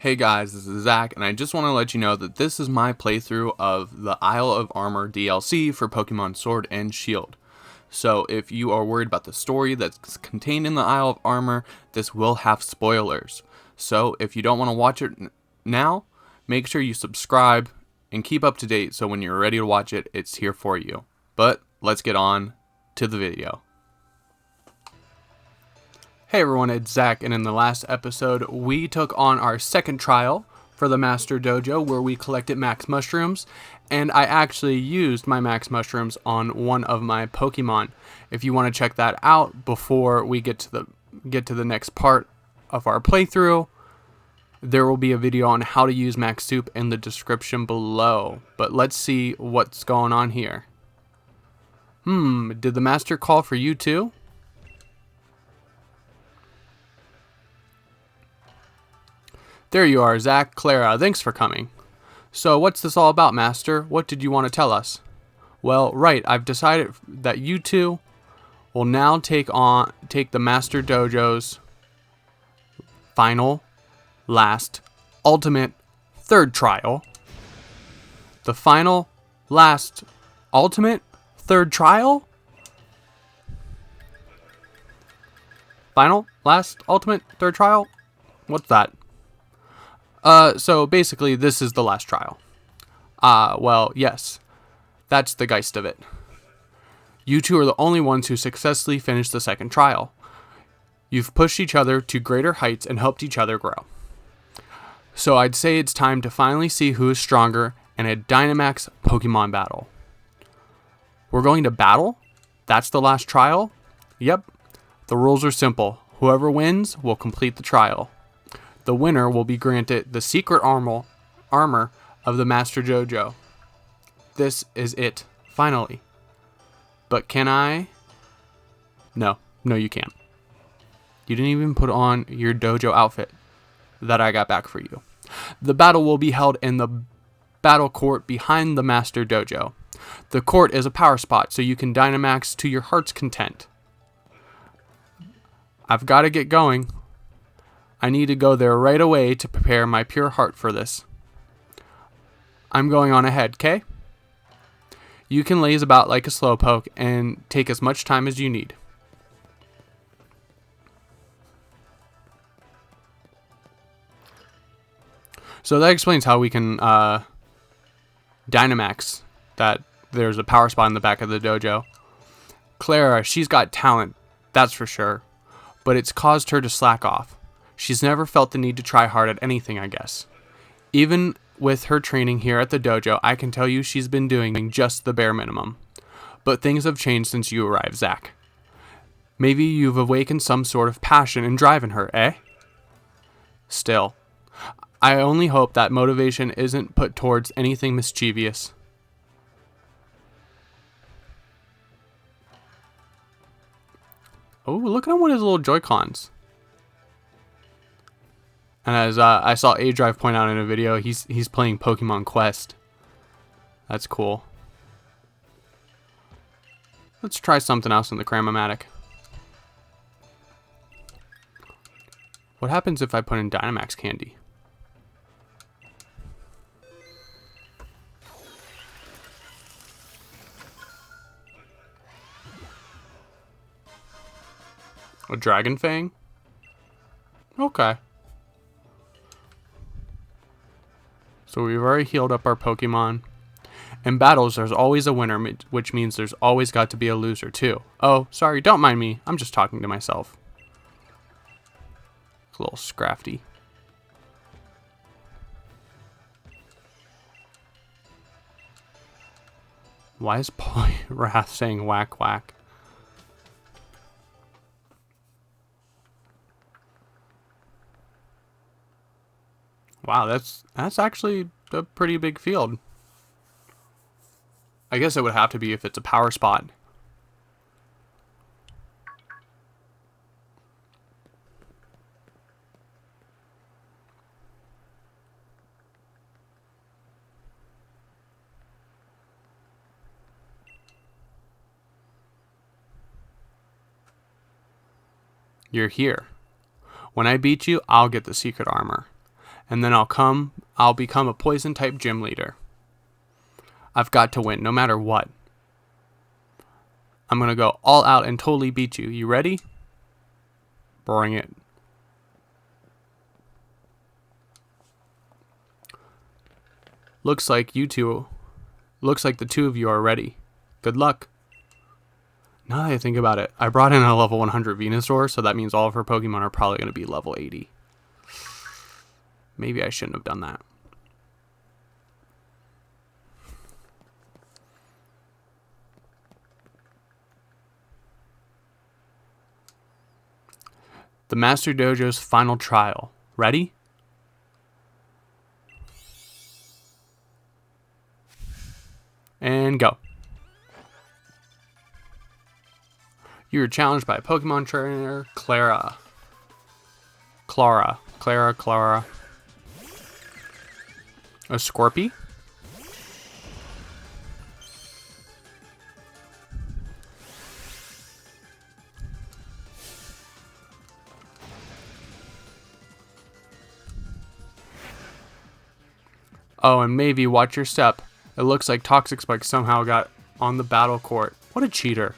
Hey guys, this is Zach, and I just want to let you know that this is my playthrough of the Isle of Armor DLC for Pokemon Sword and Shield. So if you are worried about the story that's contained in the Isle of Armor, this will have spoilers. So if you don't want to watch it now, make sure you subscribe and keep up to date so when you're ready to watch it, it's here for you. But let's get on to the video. Hey everyone, it's Zach, and in the last episode, we took on our second trial for the Master Dojo where we collected max mushrooms, and I actually used my max mushrooms on one of my Pokemon. If you want to check that out before we get to the next part of our playthrough, there will be a video on how to use Max Soup in the description below. But let's see what's going on here. Did the Master call for you too? There you are, Zach. Klara, thanks for coming. So what's this all about, Master? What did you want to tell us? Well, right, I've decided that you two will now take the Master Dojo's final, last, ultimate, third trial. The final, last, ultimate, third trial? Final, last, ultimate, third trial? What's that? So basically, this is the last trial. Well, yes. That's the geist of it. You two are the only ones who successfully finished the second trial. You've pushed each other to greater heights and helped each other grow. So I'd say it's time to finally see who is stronger in a Dynamax Pokemon battle. We're going to battle? That's the last trial? Yep. The rules are simple. Whoever wins will complete the trial. The winner will be granted the secret armor of the Master Dojo. This is it, finally. But can I? No, you can't. You didn't even put on your dojo outfit that I got back for you. The battle will be held in the battle court behind the Master Dojo. The court is a power spot, so you can Dynamax to your heart's content. I've got to get going. I need to go there right away to prepare my pure heart for this. I'm going on ahead, okay? You can laze about like a slowpoke and take as much time as you need. So that explains how we can Dynamax that there's a power spot in the back of the dojo. Klara, she's got talent, that's for sure, but it's caused her to slack off. She's never felt the need to try hard at anything, I guess. Even with her training here at the dojo, I can tell you she's been doing just the bare minimum. But things have changed since you arrived, Zach. Maybe you've awakened some sort of passion and drive in her, eh? Still, I only hope that motivation isn't put towards anything mischievous. Oh, look at him with his little Joy-Cons. And as I saw A-Drive point out in a video, he's playing Pokemon Quest. That's cool. Let's try something else in the Cram-O-Matic. What happens if I put in Dynamax Candy? A Dragon Fang? Okay. So we've already healed up our Pokemon. In battles, there's always a winner, which means there's always got to be a loser, too. Oh, sorry, don't mind me. I'm just talking to myself. A little scrafty. Why is Wrath saying whack whack? Wow, that's actually a pretty big field. I guess it would have to be if it's a power spot. You're here. When I beat you, I'll get the secret armor. and then I'll become a poison type gym leader. I've got to win, no matter what. I'm gonna go all out and totally beat you. You ready? Bring it. Looks like the two of you are ready. Good luck. Now that I think about it, I brought in a level 100 Venusaur, so that means all of her Pokemon are probably going to be level 80. Maybe I shouldn't have done that. The Master Dojo's final trial. Ready? And go. You are challenged by Pokemon trainer Klara. Klara. A Scorpy? Oh, and maybe watch your step. It looks like Toxic Spike somehow got on the battle court. What a cheater.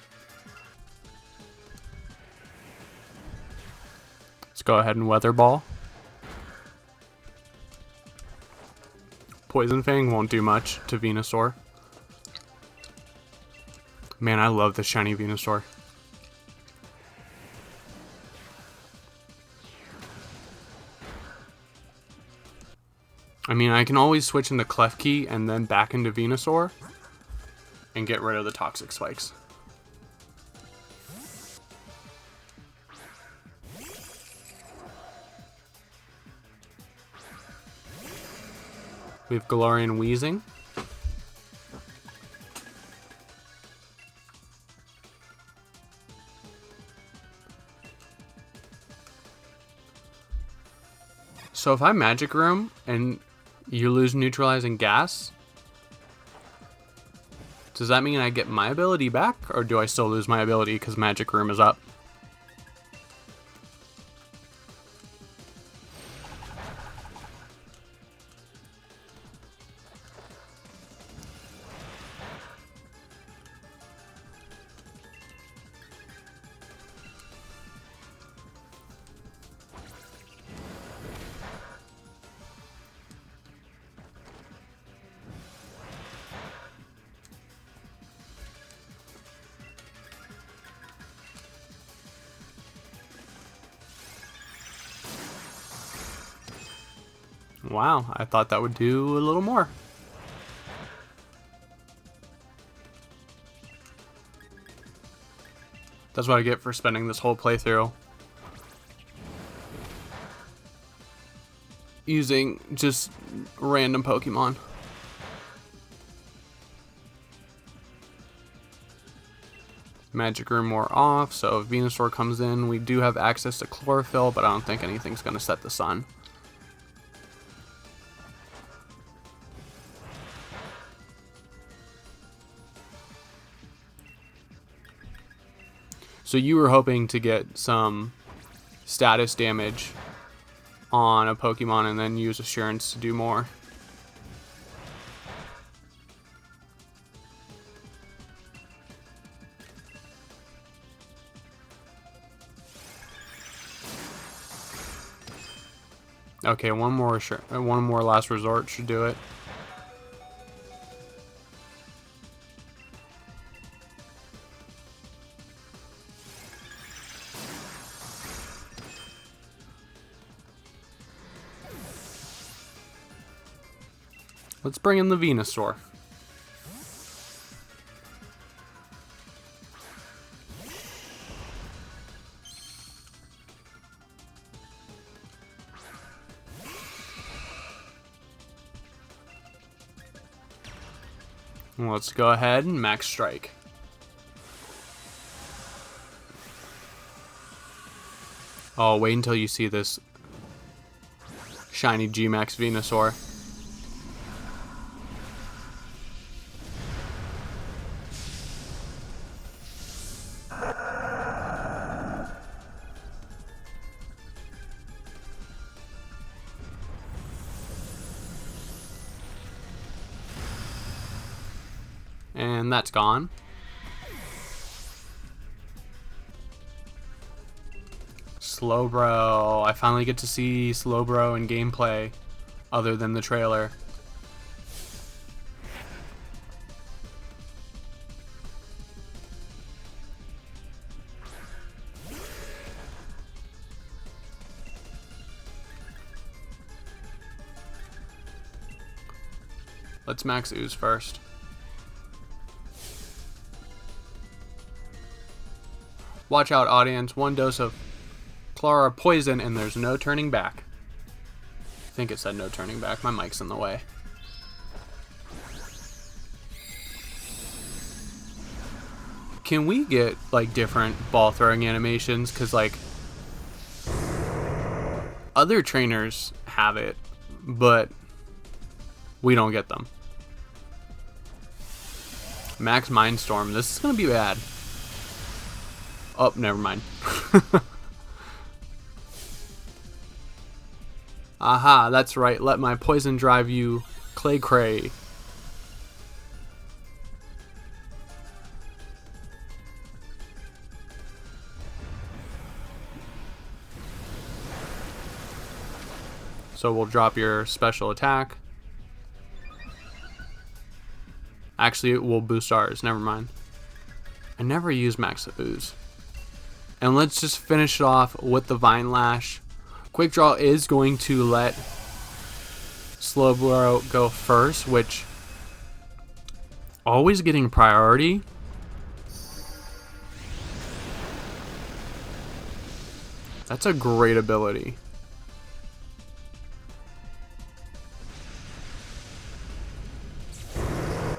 Let's go ahead and Weather Ball. Poison Fang won't do much to Venusaur. Man, I love the shiny Venusaur. I mean, I can always switch into Klefki and then back into Venusaur and get rid of the Toxic Spikes. We have Galarian Weezing. So if I Magic Room and you lose Neutralizing Gas, does that mean I get my ability back, or do I still lose my ability because Magic Room is up? Wow, I thought that would do a little more. That's what I get for spending this whole playthrough using just random Pokemon. Magic Room more off, so if Venusaur comes in, we do have access to Chlorophyll, but I don't think anything's going to set the sun. So you were hoping to get some status damage on a Pokemon and then use Assurance to do more. Okay, one more last resort should do it. Let's bring in the Venusaur. Let's go ahead and Max Strike. Oh, wait until you see this Shiny Gigantamax Venusaur. And that's gone. Slowbro. I finally get to see Slowbro in gameplay other than the trailer. Let's max ooze first. Watch out, audience. 1 dose of Klara poison and there's no turning back. I think it said no turning back. My mic's in the way. Can we get like different ball throwing animations? Because like other trainers have it, but we don't get them. Max Mindstorm. This is going to be bad. Oh, never mind. Aha, that's right. Let my poison drive you, Clay Cray. So we'll drop your special attack. Actually, it will boost ours. Never mind. I never use Max Ooze. And let's just finish it off with the Vine Lash. Quick Draw is going to let Slowbro go first, which always getting priority. That's a great ability.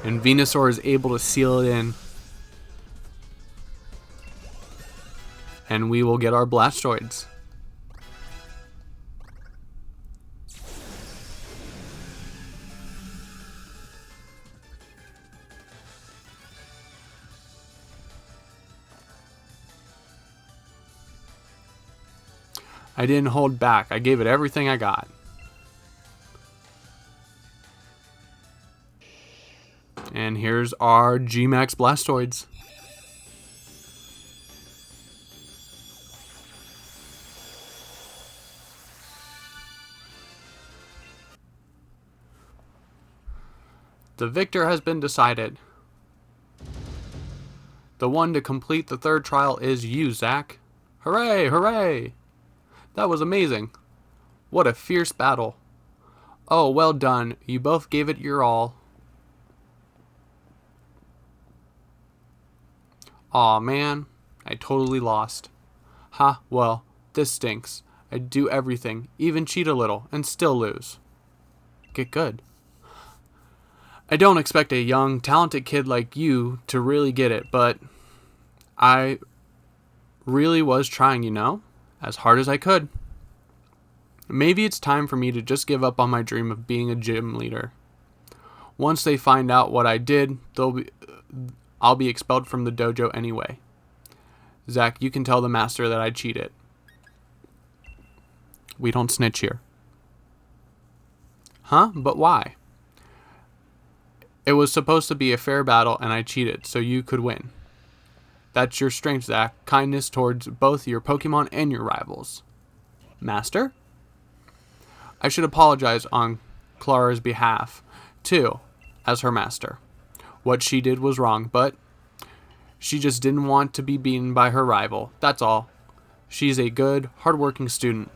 And Venusaur is able to seal it in. And we will get our Blastoids. I didn't hold back. I gave it everything I got. And here's our G-Max Blastoids. The victor has been decided. The one to complete the 3rd trial is you, Zach. Hooray, hooray! That was amazing. What a fierce battle. Oh, well done. You both gave it your all. Aw, man. I totally lost. Ha, well, this stinks. I do everything, even cheat a little, and still lose. Get good. I don't expect a young, talented kid like you to really get it, but I really was trying, you know, as hard as I could. Maybe it's time for me to just give up on my dream of being a gym leader. Once they find out what I did, I'll be expelled from the dojo anyway. Zach, you can tell the master that I cheated. We don't snitch here. Huh? But why? It was supposed to be a fair battle and I cheated so you could win. That's your strength, Zach. Kindness towards both your Pokemon and your rivals. Master? I should apologize on Klara's behalf, too, as her master. What she did was wrong, but she just didn't want to be beaten by her rival. That's all. She's a good, hardworking student.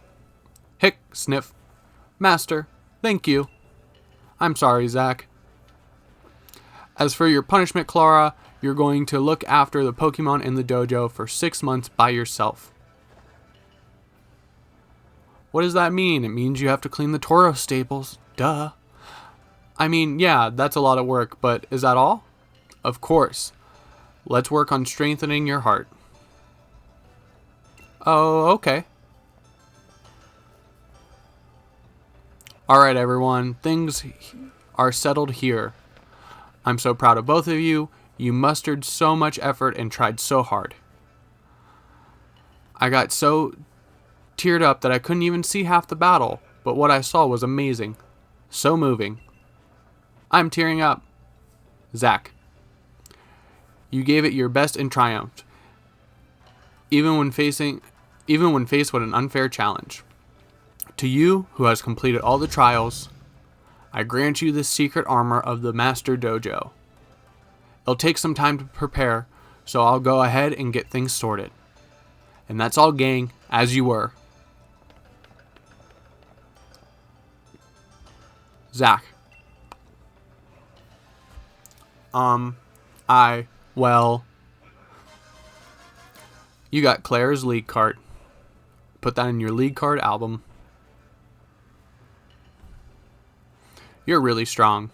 Hick, sniff. Master, thank you. I'm sorry, Zach. As for your punishment, Klara, you're going to look after the Pokemon in the dojo for 6 months by yourself. What does that mean? It means you have to clean the Toro stables. Duh. I mean, yeah, that's a lot of work, but is that all? Of course. Let's work on strengthening your heart. Oh, okay. Alright, everyone. Things are settled here. I'm so proud of both of you. You mustered so much effort and tried so hard. I got so teared up that I couldn't even see half the battle, but what I saw was amazing. So moving. I'm tearing up. Zach. You gave it your best and triumphed, even when faced with an unfair challenge. To you, who has completed all the trials, I grant you the secret armor of the Master Dojo. It'll take some time to prepare, so I'll go ahead and get things sorted. And that's all, gang, as you were. Zach. Well, you got Klara's league card. Put that in your league card album. You're really strong.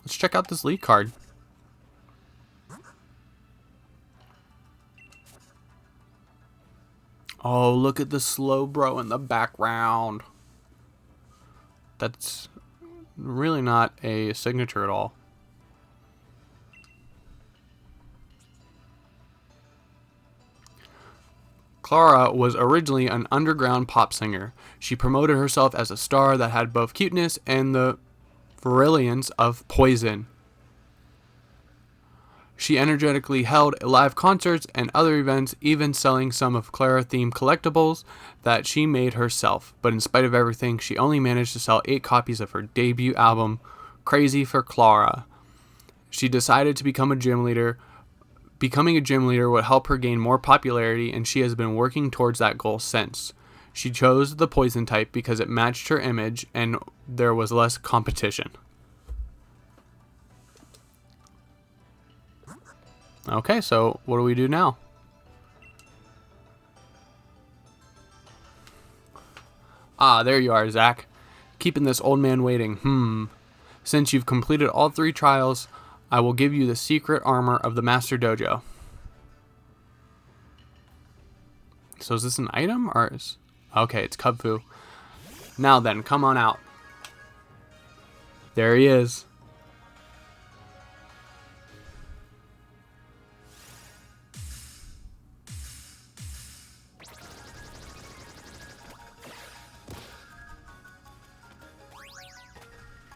Let's check out this league card. Oh, look at the Slowbro in the background. That's really not a signature at all. Klara was originally an underground pop singer. She promoted herself as a star that had both cuteness and the virulence of poison. She energetically held live concerts and other events, even selling some of Klara-themed collectibles that she made herself. But in spite of everything, she only managed to sell 8 copies of her debut album, Crazy for Klara. She decided to become a gym leader. Becoming a gym leader would help her gain more popularity, and she has been working towards that goal since. She chose the poison type because it matched her image and there was less competition. Okay, so what do we do now? Ah, there you are, Zach. Keeping this old man waiting. Since you've completed all 3 trials, I will give you the secret armor of the Master Dojo. So is this an item or is... Okay, it's Kung Fu. Now then, come on out. There he is.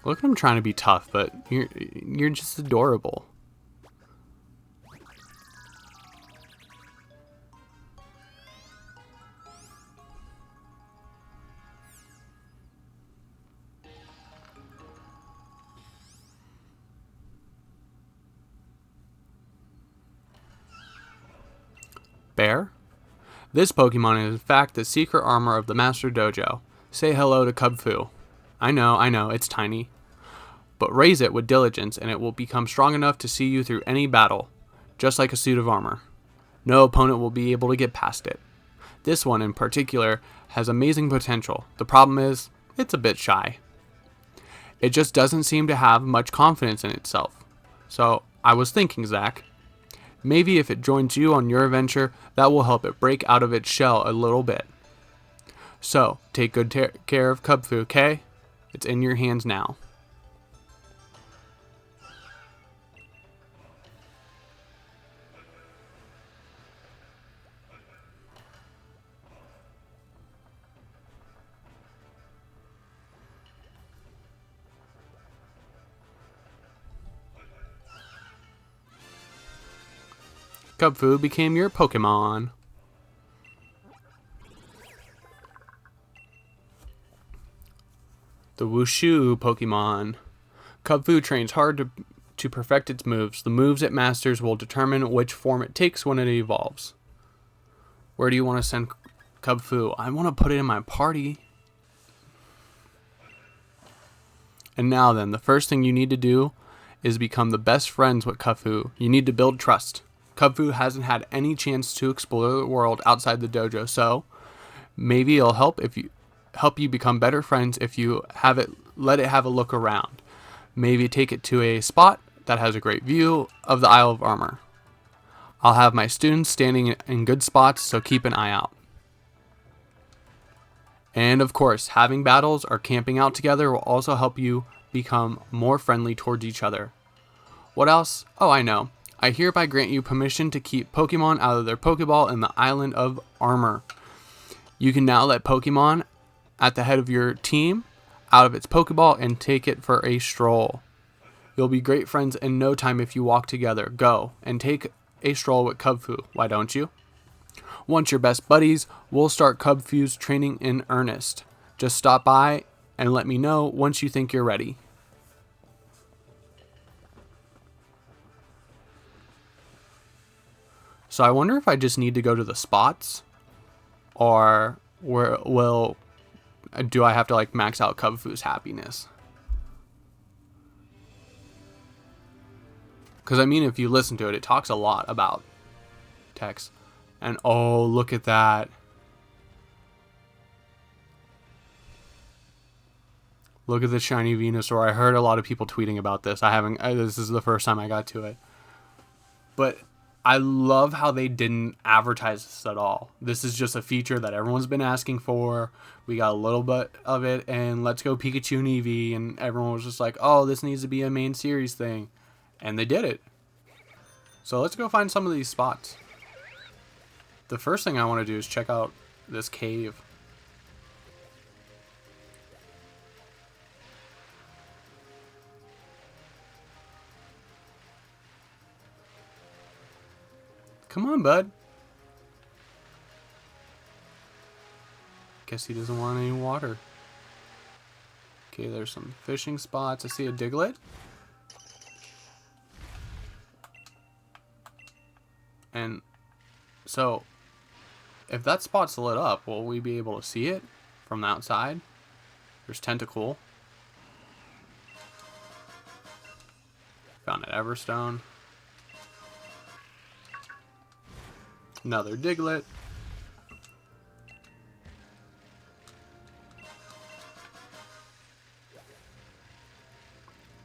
Look at him trying to be tough, but you're just adorable. Bear? This Pokemon is in fact the secret armor of the Master Dojo. Say hello to Kung Fu. I know, it's tiny. But raise it with diligence and it will become strong enough to see you through any battle, just like a suit of armor. No opponent will be able to get past it. This one in particular has amazing potential. The problem is, it's a bit shy. It just doesn't seem to have much confidence in itself. So, I was thinking, Zach, maybe if it joins you on your adventure, that will help it break out of its shell a little bit. So, take good care of Kung Fu, okay? It's in your hands now. Kung Fu became your Pokemon. The Wushu Pokemon. Kung Fu trains hard to perfect its moves. The moves it masters will determine which form it takes when it evolves. Where do you want to send Kung Fu? I want to put it in my party. And now then, the first thing you need to do is become the best friends with Kung Fu. You need to build trust. Kung Fu hasn't had any chance to explore the world outside the dojo, so maybe it'll help you become better friends if you let it have a look around. Maybe take it to a spot that has a great view of the Isle of Armor. I'll have my students standing in good spots, so keep an eye out. And of course, having battles or camping out together will also help you become more friendly towards each other. What else? Oh, I know. I hereby grant you permission to keep Pokemon out of their Pokeball in the Island of Armor. You can now let Pokemon at the head of your team out of its Pokeball and take it for a stroll. You'll be great friends in no time if you walk together. Go and take a stroll with Cubfu. Why don't you? Once you're best buddies, we'll start Cubfu's training in earnest. Just stop by and let me know once you think you're ready. So I wonder if I just need to go to the spots, or do I have to like max out Cubfu's happiness? Because I mean, if you listen to it, it talks a lot about text. And oh, look at that. Look at the shiny Venusaur. I heard a lot of people tweeting about this. This is the first time I got to it. But I love how they didn't advertise this at all. This is just a feature that everyone's been asking for. We got a little bit of it, and Let's Go Pikachu and Eevee, and everyone was just like, oh, this needs to be a main series thing. And they did it. So let's go find some of these spots. The first thing I want to do is check out this cave. Come on, bud. Guess he doesn't want any water. Okay, there's some fishing spots. I see a Diglett. And so, if that spot's lit up, will we be able to see it from the outside? There's Tentacool. Found an Everstone. Another Diglett.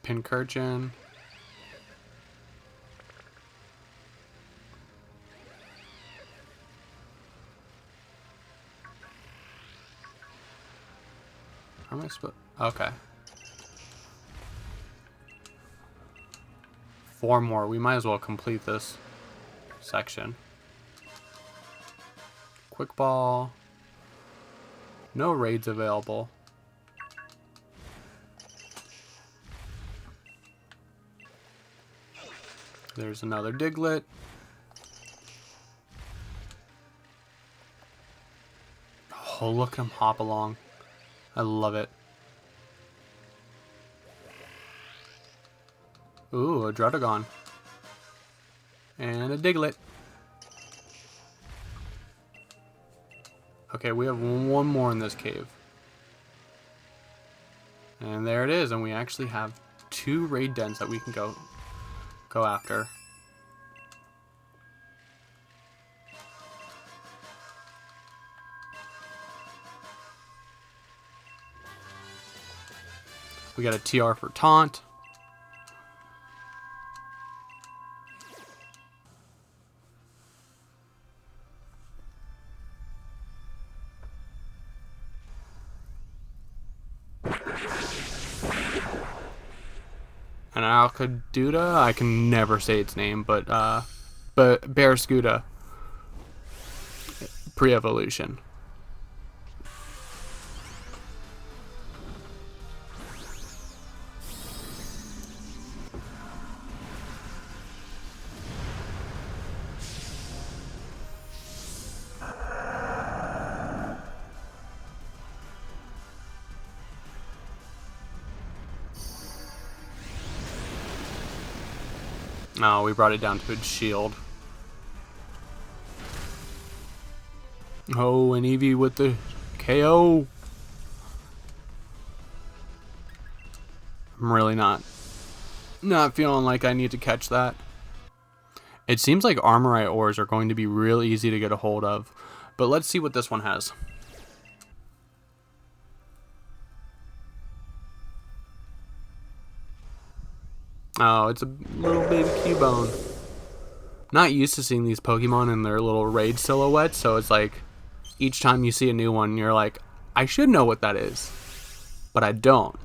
Pincurchin. How am I supposed? Okay. 4 more. We might as well complete this section. Quick Ball. No raids available. There's another Diglett. Oh, look at him hop along. I love it. Ooh, a Druddigon. And a Diglett. Okay, we have one more in this cave. And there it is, and we actually have 2 raid dens that we can go after. We got a TR for Taunt. An Alcaduda, I can never say its name, but Barraskewda pre-evolution. Oh, we brought it down to its shield. Oh, and Eevee with the KO. I'm really not feeling like I need to catch that. It seems like Armorite ores are going to be real easy to get a hold of, but let's see what this one has. Oh, it's a little baby Cubone. Not used to seeing these Pokemon in their little raid silhouettes, so it's like each time you see a new one, you're like, I should know what that is, but I don't.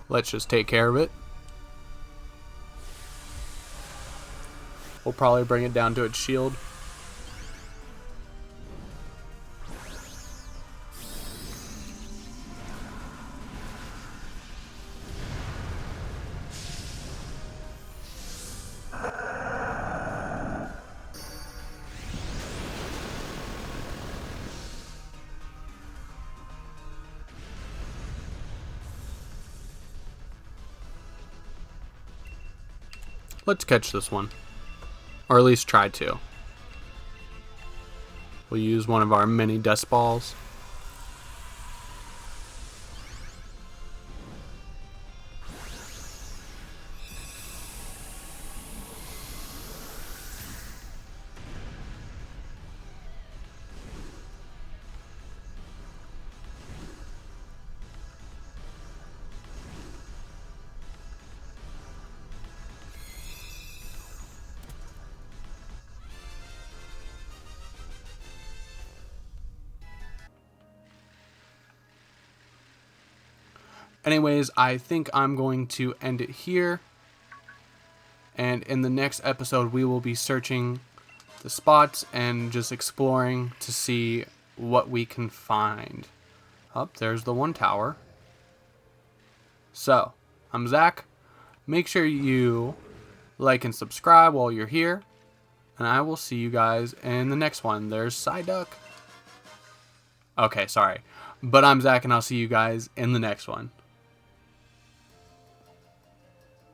Let's just take care of it. We'll probably bring it down to its shield. Let's catch this one. Or at least try to. We'll use one of our mini dust balls. Anyways, I think I'm going to end it here. And in the next episode, we will be searching the spots and just exploring to see what we can find. There's the one tower. So, I'm Zach. Make sure you like and subscribe while you're here. And I will see you guys in the next one. There's Psyduck. Okay, sorry. But I'm Zach, and I'll see you guys in the next one.